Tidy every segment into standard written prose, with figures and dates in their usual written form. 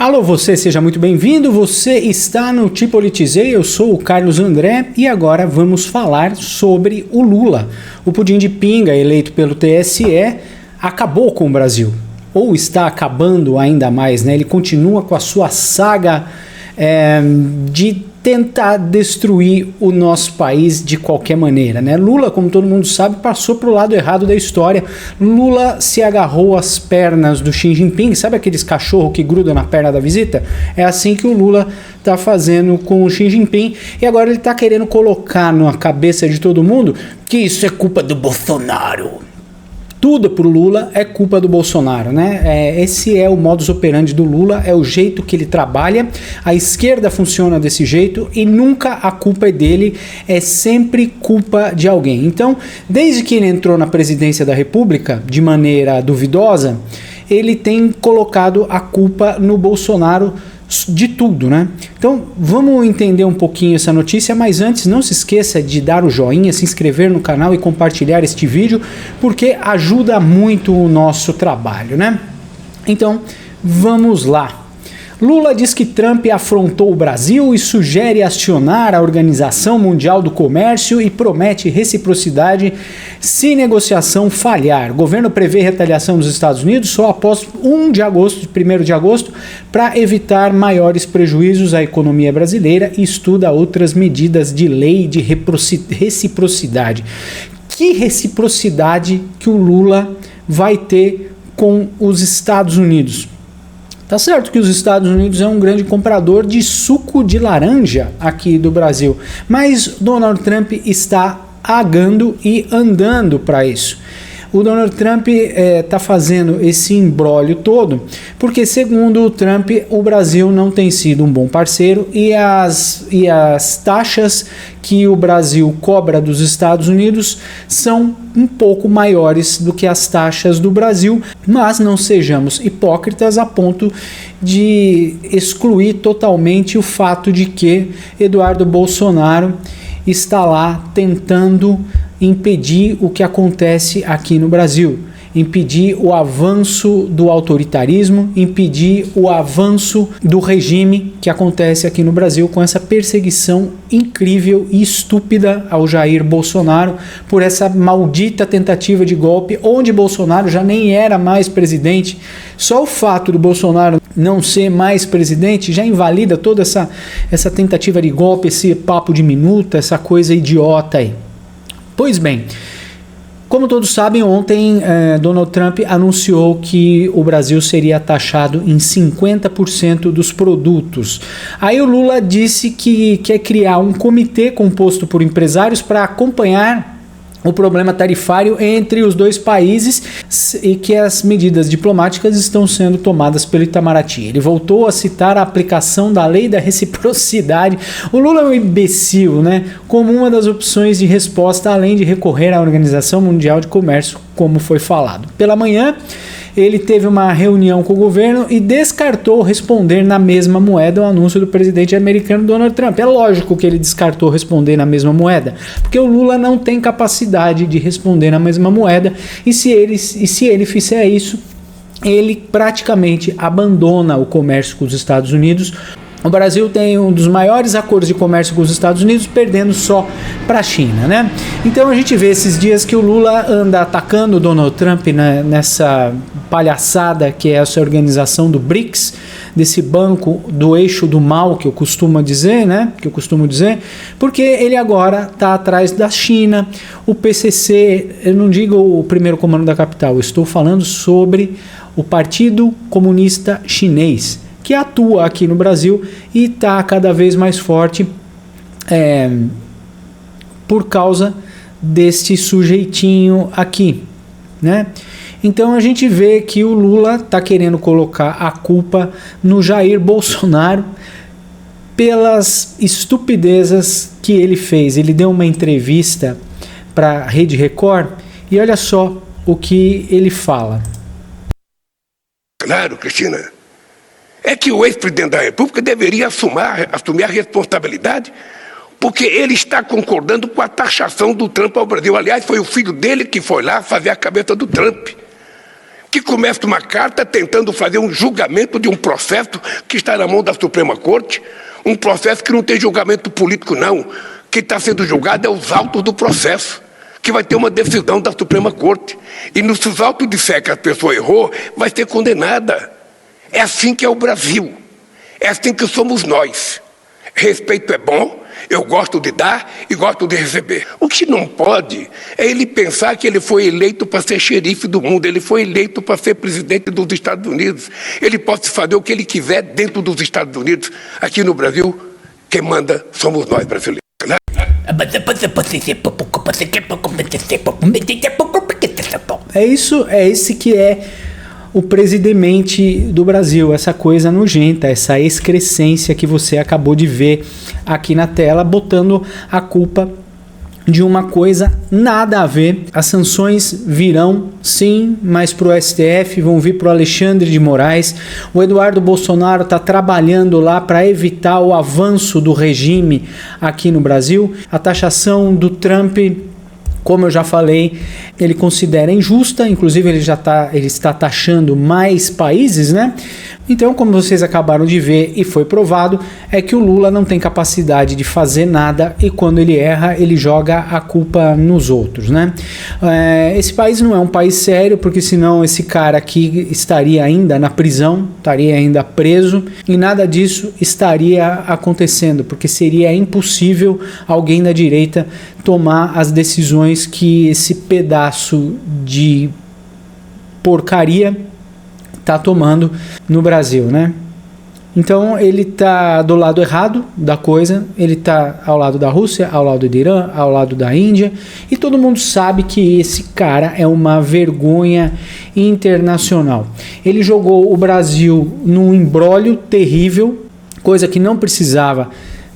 Alô, você, seja muito bem-vindo. Você está no Te Politizei, eu sou o Carlos André e agora vamos falar sobre o Lula. O pudim de pinga eleito pelo TSE acabou com o Brasil, ou está acabando ainda mais, né? Ele continua com a sua saga de tentar destruir o nosso país de qualquer maneira, né? Lula, como todo mundo sabe, passou para o lado errado da história. Lula se agarrou às pernas do Xi Jinping, sabe aqueles cachorros que grudam na perna da visita? É assim que o Lula está fazendo com o Xi Jinping e agora ele está querendo colocar na cabeça de todo mundo que isso é culpa do Bolsonaro. Tudo pro Lula é culpa do Bolsonaro, né? Esse é o modus operandi do Lula, é o jeito que ele trabalha. A esquerda funciona desse jeito e nunca a culpa é dele, é sempre culpa de alguém. Então, desde que ele entrou na presidência da República, de maneira duvidosa, ele tem colocado a culpa no Bolsonaro de tudo, né? Então vamos entender um pouquinho essa notícia, mas antes não se esqueça de dar o joinha, se inscrever no canal e compartilhar este vídeo, porque ajuda muito o nosso trabalho, né? Então vamos lá. Lula diz que Trump afrontou o Brasil e sugere acionar a Organização Mundial do Comércio e promete reciprocidade se negociação falhar. O governo prevê retaliação dos Estados Unidos só após 1 de agosto, para evitar maiores prejuízos à economia brasileira e estuda outras medidas de lei de reciprocidade. Que reciprocidade que o Lula vai ter com os Estados Unidos? Tá certo que os Estados Unidos é um grande comprador de suco de laranja aqui do Brasil, mas Donald Trump está agando e andando para isso. O Donald Trump está fazendo esse imbróglio todo porque, segundo o Trump, o Brasil não tem sido um bom parceiro e as taxas que o Brasil cobra dos Estados Unidos são um pouco maiores do que as taxas do Brasil, mas não sejamos hipócritas a ponto de excluir totalmente o fato de que Eduardo Bolsonaro está lá tentando impedir o que acontece aqui no Brasil, impedir o avanço do autoritarismo, impedir o avanço do regime que acontece aqui no Brasil com essa perseguição incrível e estúpida ao Jair Bolsonaro por essa maldita tentativa de golpe, onde Bolsonaro já nem era mais presidente. Só o fato do Bolsonaro não ser mais presidente já invalida toda essa tentativa de golpe, esse papo de minuta, essa coisa idiota aí. Pois bem, como todos sabem, ontem Donald Trump anunciou que o Brasil seria taxado em 50% dos produtos. Aí o Lula disse que quer criar um comitê composto por empresários para acompanhar o problema tarifário entre os dois países e que as medidas diplomáticas estão sendo tomadas pelo Itamaraty. Ele voltou a citar a aplicação da lei da reciprocidade. O Lula é um imbecil, né? Como uma das opções de resposta, além de recorrer à Organização Mundial de Comércio, como foi falado. Pela manhã, ele teve uma reunião com o governo e descartou responder na mesma moeda o anúncio do presidente americano Donald Trump. É lógico que ele descartou responder na mesma moeda, porque o Lula não tem capacidade de responder na mesma moeda e se ele fizer isso, ele praticamente abandona o comércio com os Estados Unidos. O Brasil tem um dos maiores acordos de comércio com os Estados Unidos, perdendo só para a China, né? Então a gente vê esses dias que o Lula anda atacando o Donald Trump nessa palhaçada que é essa organização do BRICS, desse banco do eixo do mal que eu costumo dizer, né? Porque ele agora está atrás da China, o PCC, eu não digo o primeiro comando da capital, eu estou falando sobre o Partido Comunista Chinês, que atua aqui no Brasil e está cada vez mais forte por causa deste sujeitinho aqui, né? Então a gente vê que o Lula está querendo colocar a culpa no Jair Bolsonaro pelas estupidezes que ele fez. Ele deu uma entrevista para a Rede Record e olha só o que ele fala. Claro, Cristina. É que o ex-presidente da República deveria assumir a responsabilidade, porque ele está concordando com a taxação do Trump ao Brasil. Aliás, foi o filho dele que foi lá fazer a cabeça do Trump. que começa uma carta tentando fazer um julgamento de um processo que está na mão da Suprema Corte, um processo que não tem julgamento político, não. Que está sendo julgado é os autos do processo, que vai ter uma decisão da Suprema Corte. E se os autos disser que a pessoa errou, vai ser condenada. É assim que é o Brasil. É assim que somos nós. Respeito é bom, eu gosto de dar e gosto de receber. O que não pode é ele pensar que ele foi eleito para ser xerife do mundo, ele foi eleito para ser presidente dos Estados Unidos. Ele pode fazer o que ele quiser dentro dos Estados Unidos. Aqui no Brasil, quem manda somos nós brasileiros, né? É esse que é o presidente do Brasil, essa coisa nojenta, essa excrescência que você acabou de ver aqui na tela, botando a culpa de uma coisa nada a ver. As sanções virão, sim, mas para o STF, vão vir para o Alexandre de Moraes. O Eduardo Bolsonaro está trabalhando lá para evitar o avanço do regime aqui no Brasil. A taxação do Trump, como eu já falei, ele considera injusta, inclusive ele está taxando mais países, né? Então, como vocês acabaram de ver e foi provado, é que o Lula não tem capacidade de fazer nada e quando ele erra, ele joga a culpa nos outros, né? Esse país não é um país sério, porque senão esse cara aqui estaria ainda na prisão, estaria ainda preso e nada disso estaria acontecendo, porque seria impossível alguém da direita tomar as decisões que esse pedaço de porcaria está tomando no Brasil, né? Então ele está do lado errado da coisa, ele está ao lado da Rússia, ao lado do Irã, ao lado da Índia, e todo mundo sabe que esse cara é uma vergonha internacional. Ele jogou o Brasil num imbróglio terrível, coisa que não precisava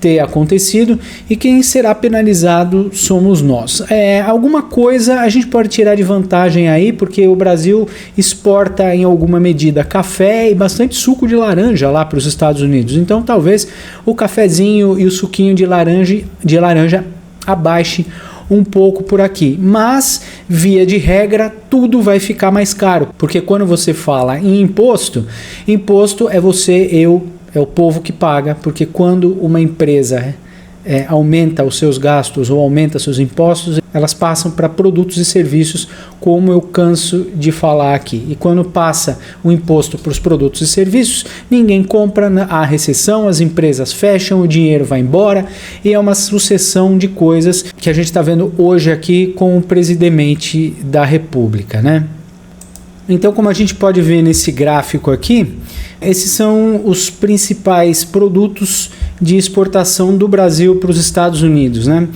ter acontecido, e quem será penalizado somos nós. Alguma coisa a gente pode tirar de vantagem aí, porque o Brasil exporta em alguma medida café e bastante suco de laranja lá para os Estados Unidos. Então talvez o cafezinho e o suquinho de laranja abaixe um pouco por aqui, mas via de regra tudo vai ficar mais caro, porque quando você fala em imposto é você, eu, é o povo que paga, porque quando uma empresa aumenta os seus gastos ou aumenta seus impostos, elas passam para produtos e serviços, como eu canso de falar aqui. E quando passa o imposto para os produtos e serviços, ninguém compra, há recessão, as empresas fecham, o dinheiro vai embora, e é uma sucessão de coisas que a gente está vendo hoje aqui com o presidente da República, né? Então, como a gente pode ver nesse gráfico aqui, esses são os principais produtos de exportação do Brasil para os Estados Unidos, né?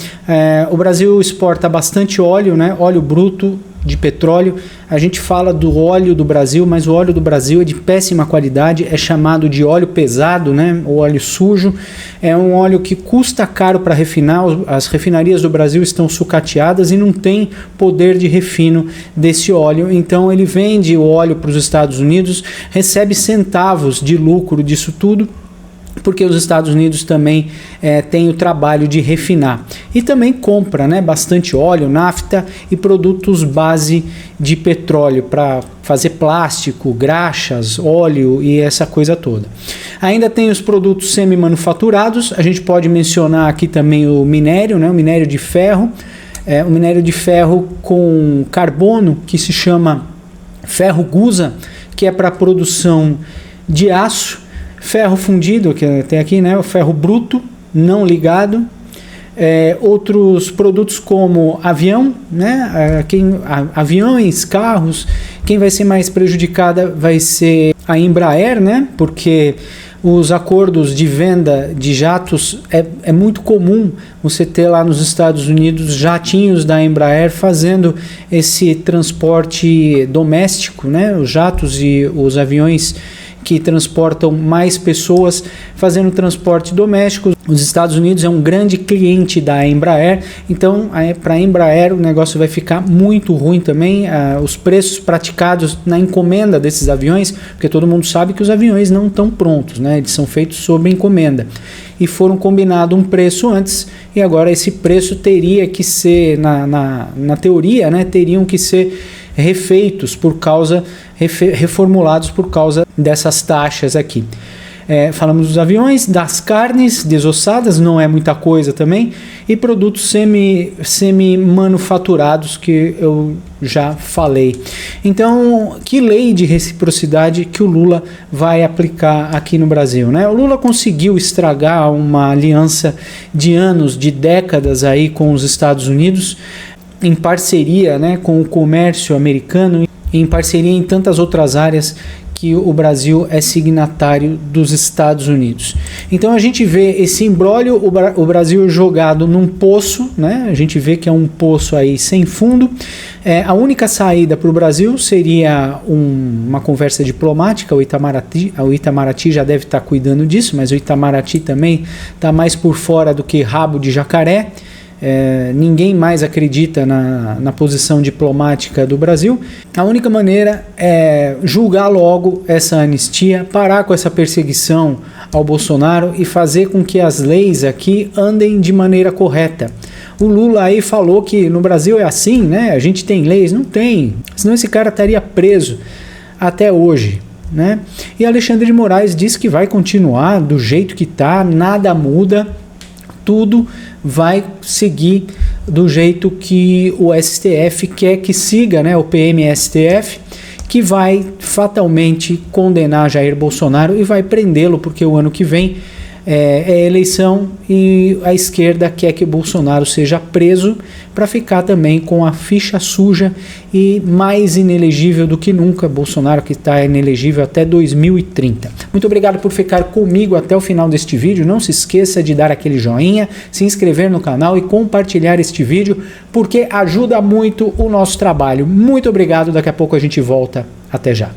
O Brasil exporta bastante óleo, né? Óleo bruto de petróleo. A gente fala do óleo do Brasil, mas o óleo do Brasil é de péssima qualidade, é chamado de óleo pesado, né? O óleo sujo. É um óleo que custa caro para refinar, as refinarias do Brasil estão sucateadas e não tem poder de refino desse óleo, então ele vende o óleo para os Estados Unidos, recebe centavos de lucro disso tudo, porque os Estados Unidos também têm o trabalho de refinar. E também compra, né, bastante óleo, nafta e produtos base de petróleo para fazer plástico, graxas, óleo e essa coisa toda. Ainda tem os produtos semi-manufaturados, a gente pode mencionar aqui também o minério, né, o minério de ferro. O minério de ferro com carbono, que se chama ferro gusa, que é para a produção de aço. Ferro fundido, que tem aqui, né, o ferro bruto, não ligado. Outros produtos como avião, né, aviões, carros. Quem vai ser mais prejudicada vai ser a Embraer, né, porque os acordos de venda de jatos é muito comum você ter lá nos Estados Unidos jatinhos da Embraer fazendo esse transporte doméstico, né, os jatos e os aviões que transportam mais pessoas fazendo transporte doméstico. Os Estados Unidos é um grande cliente da Embraer, então para a Embraer o negócio vai ficar muito ruim também. Os preços praticados na encomenda desses aviões, porque todo mundo sabe que os aviões não estão prontos, né? Eles são feitos sob encomenda e foram combinado um preço antes, e agora esse preço teria que ser, na teoria, né, teriam que ser refeitos reformulados por causa dessas taxas aqui. Falamos dos aviões, das carnes desossadas, não é muita coisa também, e produtos semi-manufaturados que eu já falei. Então, que lei de reciprocidade que o Lula vai aplicar aqui no Brasil, né? O Lula conseguiu estragar uma aliança de anos, de décadas aí com os Estados Unidos, em parceria, né, com o comércio americano, em parceria em tantas outras áreas que o Brasil é signatário dos Estados Unidos. Então a gente vê esse imbróglio, o Brasil jogado num poço, né? A gente vê que é um poço aí sem fundo. A única saída para o Brasil seria uma conversa diplomática. O Itamaraty já deve estar cuidando disso, mas o Itamaraty também está mais por fora do que rabo de jacaré. Ninguém mais acredita na posição diplomática do Brasil. A única maneira é julgar logo essa anistia, parar com essa perseguição ao Bolsonaro e fazer com que as leis aqui andem de maneira correta. O Lula aí falou que no Brasil é assim, né? A gente tem leis. Não tem, senão esse cara estaria preso até hoje, né? E Alexandre de Moraes diz que vai continuar do jeito que está, nada muda, tudo vai seguir do jeito que o STF quer que siga, né? O PMSTF, que vai fatalmente condenar Jair Bolsonaro e vai prendê-lo, porque o ano que vem é eleição e a esquerda quer que Bolsonaro seja preso para ficar também com a ficha suja e mais inelegível do que nunca. Bolsonaro que está inelegível até 2030. Muito obrigado por ficar comigo até o final deste vídeo. Não se esqueça de dar aquele joinha, se inscrever no canal e compartilhar este vídeo, porque ajuda muito o nosso trabalho. Muito obrigado, daqui a pouco a gente volta. Até já.